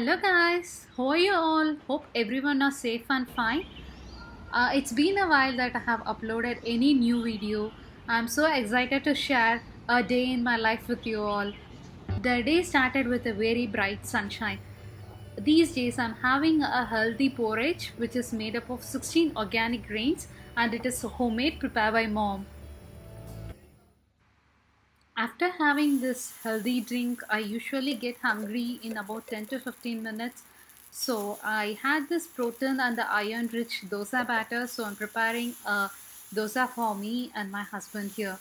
Hello guys, how are you all? Hope everyone are safe and fine. It's been a while that I have uploaded any new video. I'm so excited to share a day in my life with you all. The day started with a very bright sunshine. These days I'm having a healthy porridge which is made up of 16 organic grains and it is homemade prepared by mom. After having this healthy drink, I usually get hungry in about 10 to 15 minutes. So I had this protein and the iron rich dosa batter. So I'm preparing a dosa for me and my husband here.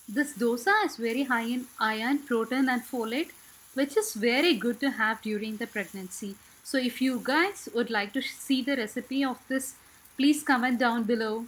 This dosa is very high in iron, protein and folate, which is very good to have during the pregnancy. So if you guys would like to see the recipe of this, please comment down below.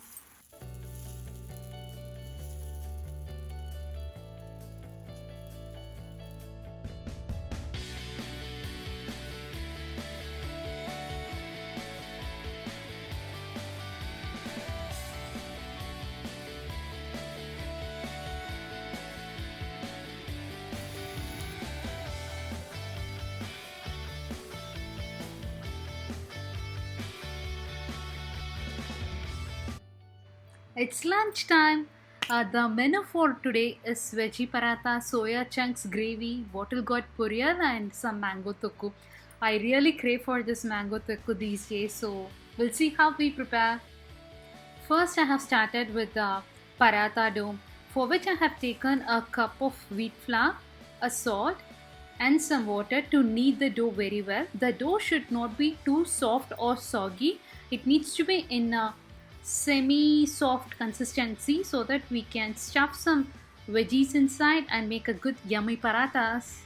It's lunchtime. The menu for today is veggie paratha, soya chunks gravy, bottle gourd puriyal, and some mango tukku. I really crave for this mango tukku these days, so we'll see how we prepare. First, I have started with the paratha dough, for which I have taken a cup of wheat flour, a salt, and some water to knead the dough very well. The dough should not be too soft or soggy. It needs to be in a semi soft consistency so that we can stuff some veggies inside and make a good yummy parathas.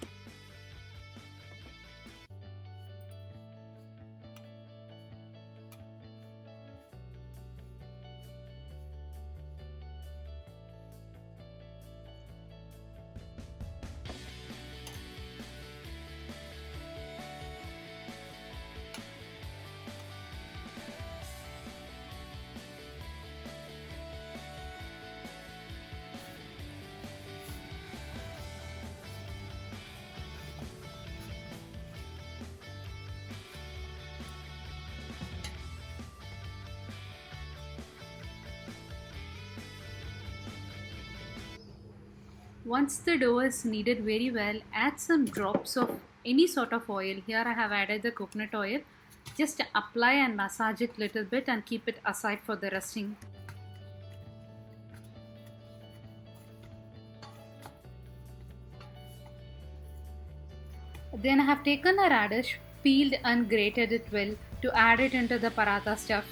Once the dough is kneaded very well, add some drops of any sort of oil. Here I have added the coconut oil. Just apply and massage it little bit and keep it aside for the resting. Then I have taken a radish, peeled and grated it well to add it into the paratha stuff.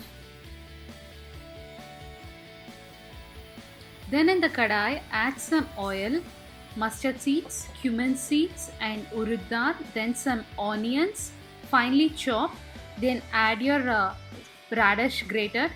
Then in the kadai, add some oil, mustard seeds, cumin seeds and urud dal, then some onions, finely chopped. Then add your radish grated.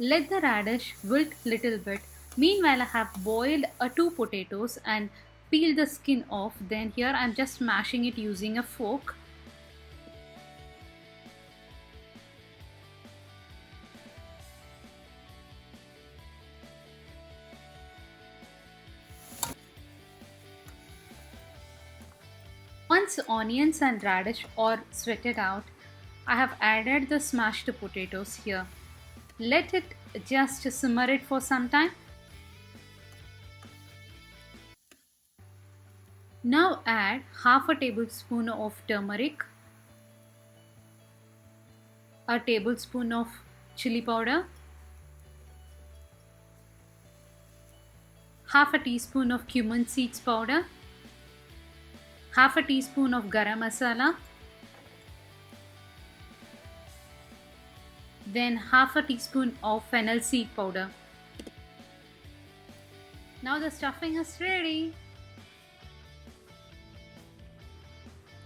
Let the radish wilt little bit. Meanwhile, I have boiled two potatoes and peeled the skin off. Then here I am just mashing it using a fork. Once onions and radish are sweated out, I have added the smashed potatoes here. Let it just simmer it for some time. Now add half a tablespoon of turmeric, a tablespoon of chili powder, half a teaspoon of cumin seeds powder, half a teaspoon of garam masala, then half a teaspoon of fennel seed powder. Now the stuffing is ready.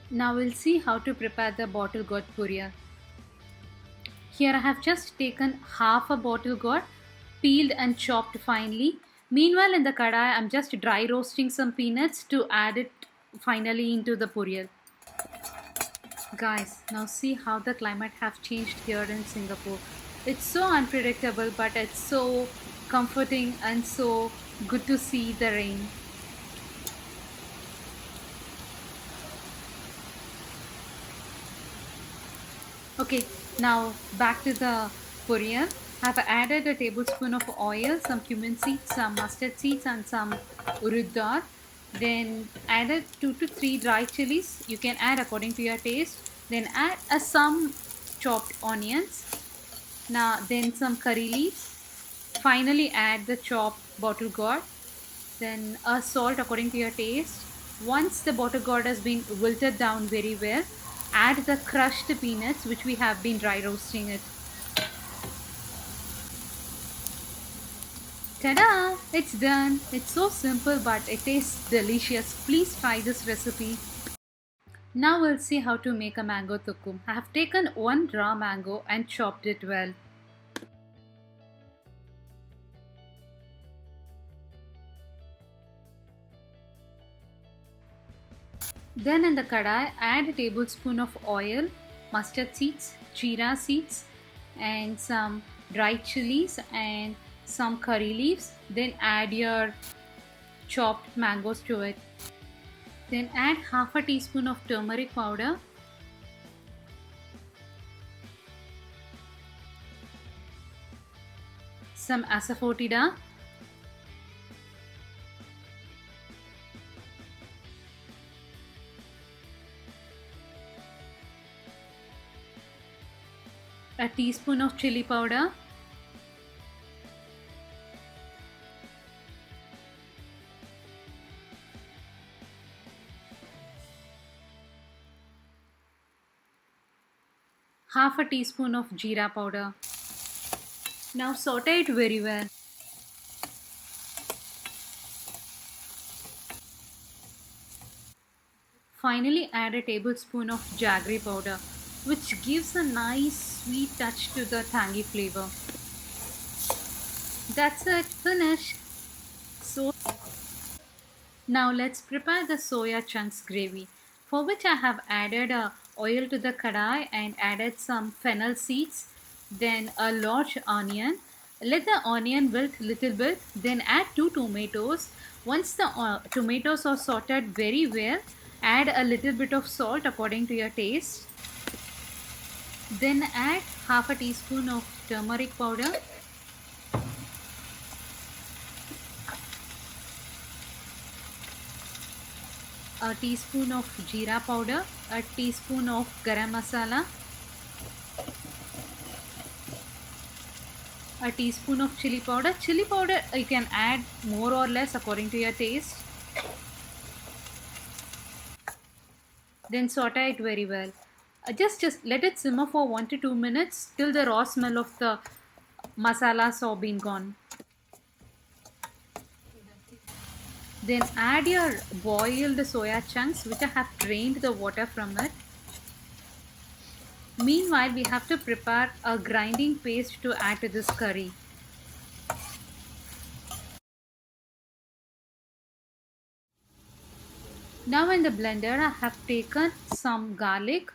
Now we'll see how to prepare the bottle gourd puriyal. Here I have just taken half a bottle gourd, peeled and chopped finely. Meanwhile, in the kadai, I'm just dry roasting some peanuts to add it finally into the puriyal. Guys, now see how the climate have changed here in Singapore. It's so unpredictable, but it's so comforting and so good to see the rain. Okay, now back to the puriyal. I've added a tablespoon of oil, some cumin seeds, some mustard seeds, and some urud dal. Then added 2 to 3 dry chilies. You can add according to your taste. Then add some chopped onions. Now then some curry leaves. Finally add the chopped bottle gourd. Then a salt according to your taste. Once the bottle gourd has been wilted down very well, add the crushed peanuts which we have been dry roasting it. Ta-da! It's done. It's so simple but it tastes delicious. Please try this recipe. Now we'll see how to make a mango tukkum. I have taken one raw mango and chopped it well. Then in the kadai, add a tablespoon of oil, mustard seeds, jeera seeds, and some dried chilies and some curry leaves. Then add your chopped mangoes to it. Then add half a teaspoon of turmeric powder, some asafoetida, a teaspoon of chili powder, half a teaspoon of jeera powder. Now saute it very well. Finally add a tablespoon of jaggery powder, which gives a nice sweet touch to the tangy flavor. That's it, finished. So now let's prepare the soya chunks gravy, for which I have added oil to the kadai and added some fennel seeds, then a large onion. Let the onion wilt little bit, then add 2 tomatoes. Once the tomatoes are sauteed very well, add a little bit of salt according to your taste. Then add half a teaspoon of turmeric powder, a teaspoon of jeera powder, a teaspoon of garam masala, a teaspoon of chili powder. Chili powder you can add more or less according to your taste. Then saute it very well. Just let it simmer for 1 to 2 minutes till the raw smell of the masalas are been gone. Then add your boiled soya chunks which I have drained the water from it. Meanwhile, we have to prepare a grinding paste to add to this curry. Now in the blender, I have taken some garlic,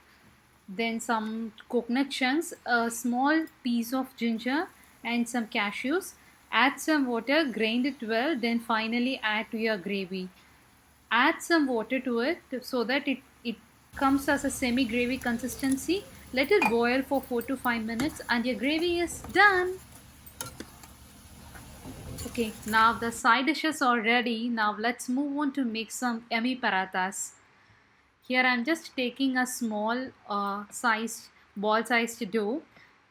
then some coconut chunks, a small piece of ginger and some cashews. Add some water, grind it well, then finally add to your gravy. Add some water to it so that it comes as a semi gravy consistency. Let it boil for 4 to 5 minutes and your gravy is done. Okay, now the side dishes are ready. Now let's move on to make some yummy parathas. Here I'm just taking a small sized ball sized dough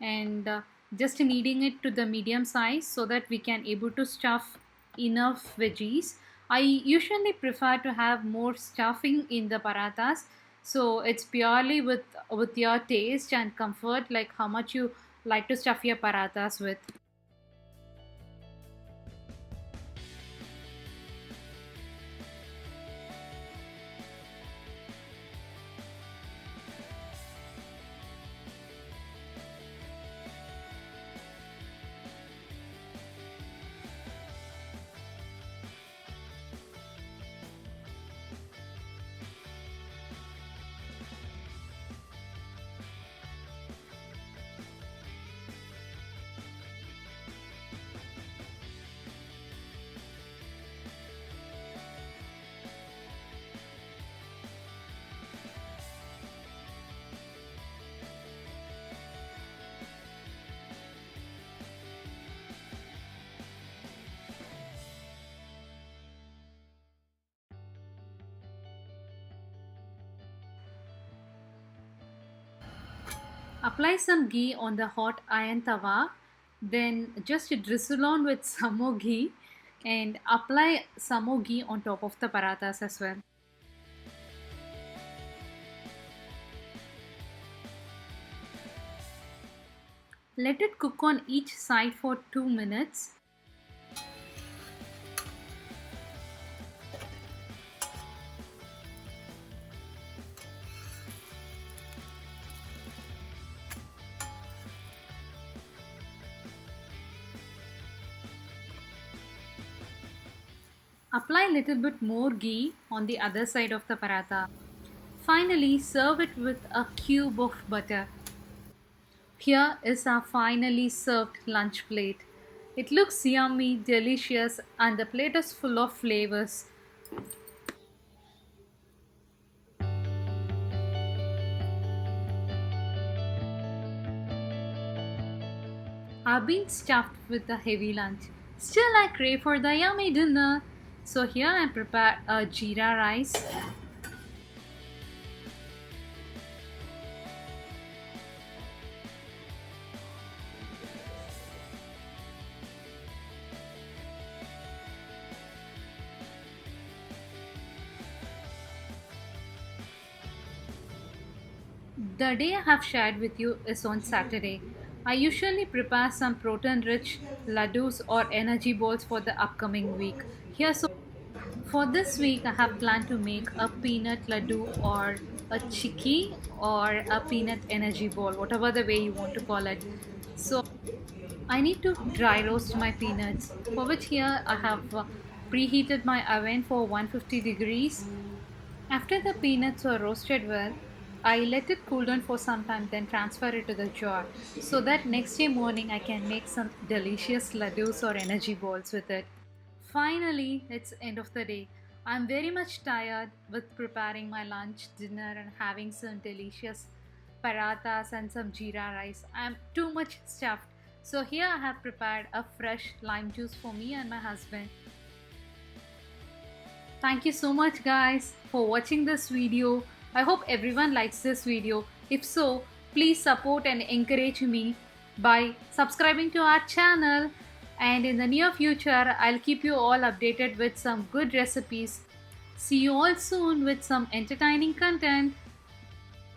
and just kneading it to the medium size so that we can able to stuff enough veggies. I usually prefer to have more stuffing in the parathas, so it's purely with your taste and comfort, like how much you like to stuff your parathas with. Apply some ghee on the hot iron tawa, then just drizzle on with some more ghee and apply some more ghee on top of the parathas as well. Let it cook on each side for 2 minutes. Apply little bit more ghee on the other side of the paratha. Finally, serve it with a cube of butter. Here is our finally served lunch plate. It looks yummy, delicious, and the plate is full of flavors. I've been stuffed with a heavy lunch. Still, I crave for the yummy dinner. So here I prepared a jeera rice. The day I have shared with you is on Saturday. I usually prepare some protein rich laddus or energy balls for the upcoming week. Here, so for this week, I have planned to make a peanut laddu or a chikki or a peanut energy ball, whatever the way you want to call it. So, I need to dry roast my peanuts, for which here I have preheated my oven for 150 degrees. After the peanuts are roasted well, I let it cool down for some time, then transfer it to the jar so that next day morning I can make some delicious laddus or energy balls with it. Finally, it's end of the day. I'm very much tired with preparing my lunch, dinner, and having some delicious parathas and some jeera rice. I'm too much stuffed. So here I have prepared a fresh lime juice for me and my husband. Thank you so much guys for watching this video. I hope everyone likes this video. If so, please support and encourage me by subscribing to our channel, and in the near future I'll keep you all updated with some good recipes. See you all soon with some entertaining content.